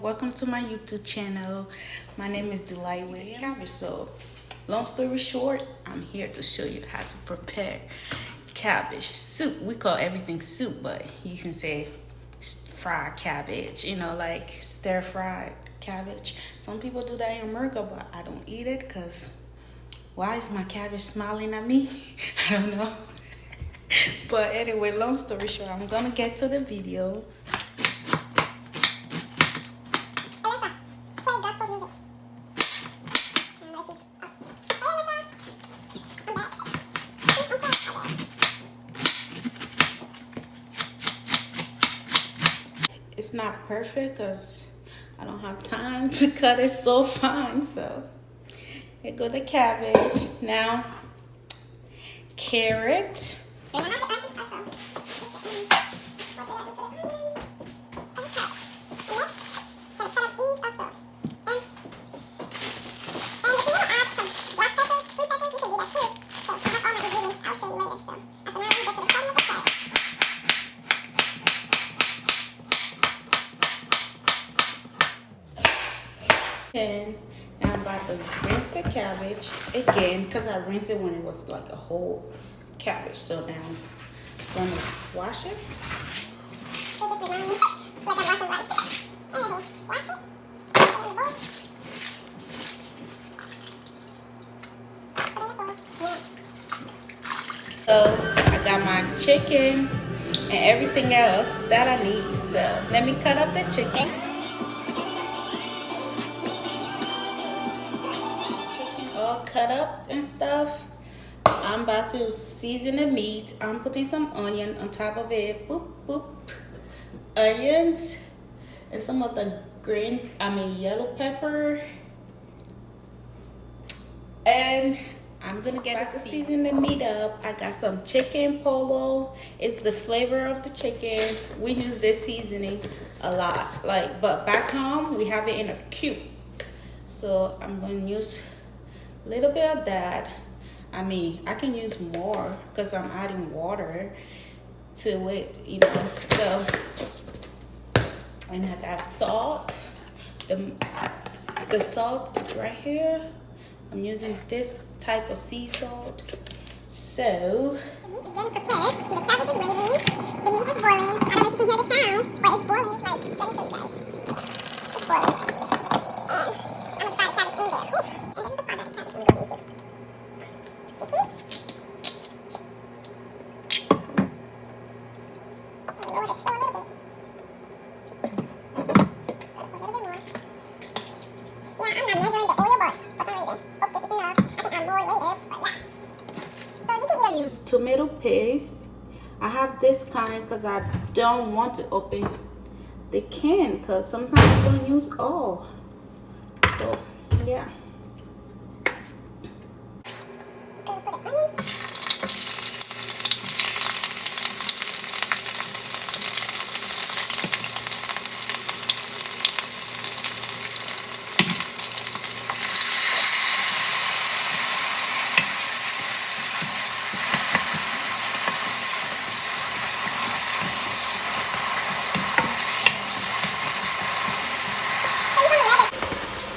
welcome to my YouTube channel. My name is Delight with Cabbage. So, long story short, I'm here to show you how to prepare cabbage soup. We call everything soup, but you can say fried cabbage, like stir fried cabbage. Some people do that in America, but I don't eat it because why is my cabbage smiling at me? I don't know. But anyway, long story short, I'm gonna get to the video. It's not perfect because I don't have time to cut it so fine. So here go the cabbage. Now, carrot. And now I'm about to rinse the cabbage again because I rinsed it when it was like a whole cabbage. So now I'm gonna wash it. So I got my chicken and everything else that I need. So let me cut up the chicken. All cut up and stuff. I'm about to season the meat. I'm putting some onion on top of it. Boop boop. Onions and some of the yellow pepper. And I'm gonna get to season the meat up. I got some chicken polo. It's the flavor of the chicken. We use this seasoning a lot. But back home we have it in a cube. So I'm gonna use a little bit of that. I can use more because I'm adding water to it, So, and I got salt. The salt is right here. I'm using this type of sea salt. So, the meat is getting prepared. See, the cabbage is waiting. The meat is boiling. I don't know if you can hear the sound, but it's boiling. Let me show you guys. It's boiling. And I'm gonna fry the cabbage in there. And this is the part of the cabbage I'm going into. You see? I'm gonna lower the stove a little bit. A little bit more. Yeah, I'm not measuring the oil bar for some reason. Hope this is enough. I can add more later, but yeah. So you can either use tomato paste. I have this kind because I don't want to open the can because sometimes I don't use all. So, yeah.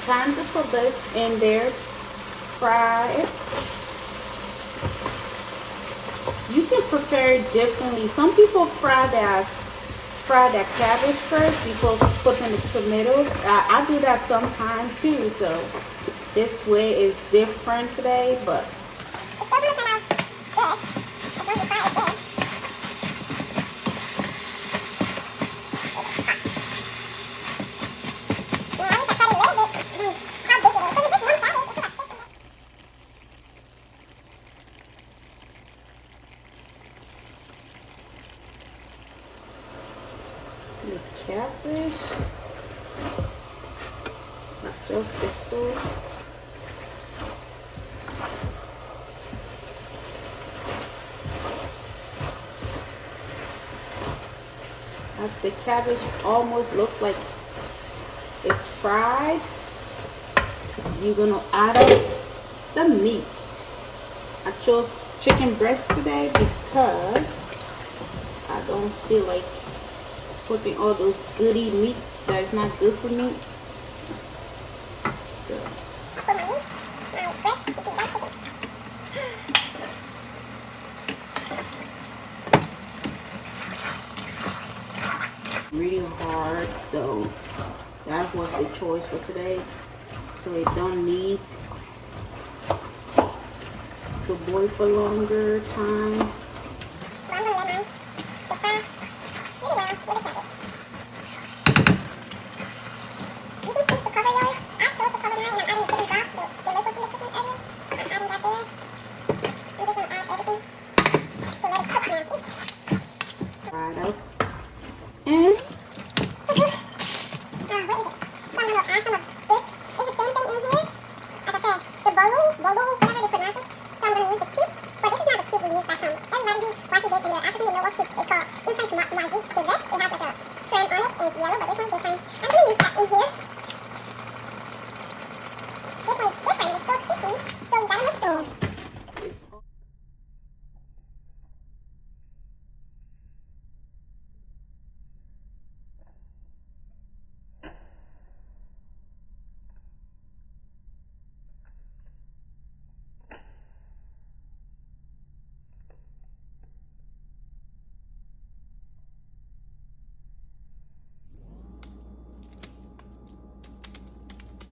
Time to put this in there, fry it. You can prepare it differently. Some people fry that cabbage first before putting the tomatoes. I do that sometime too, so this way is different today, but the catfish, just the store. As the cabbage almost looks like it's fried, you're gonna add up the meat. I chose chicken breast today because I don't feel like putting all those goody meat that is not good for me. So. Really hard, so that was the choice for today. So it don't need to boil for longer time. Right up. And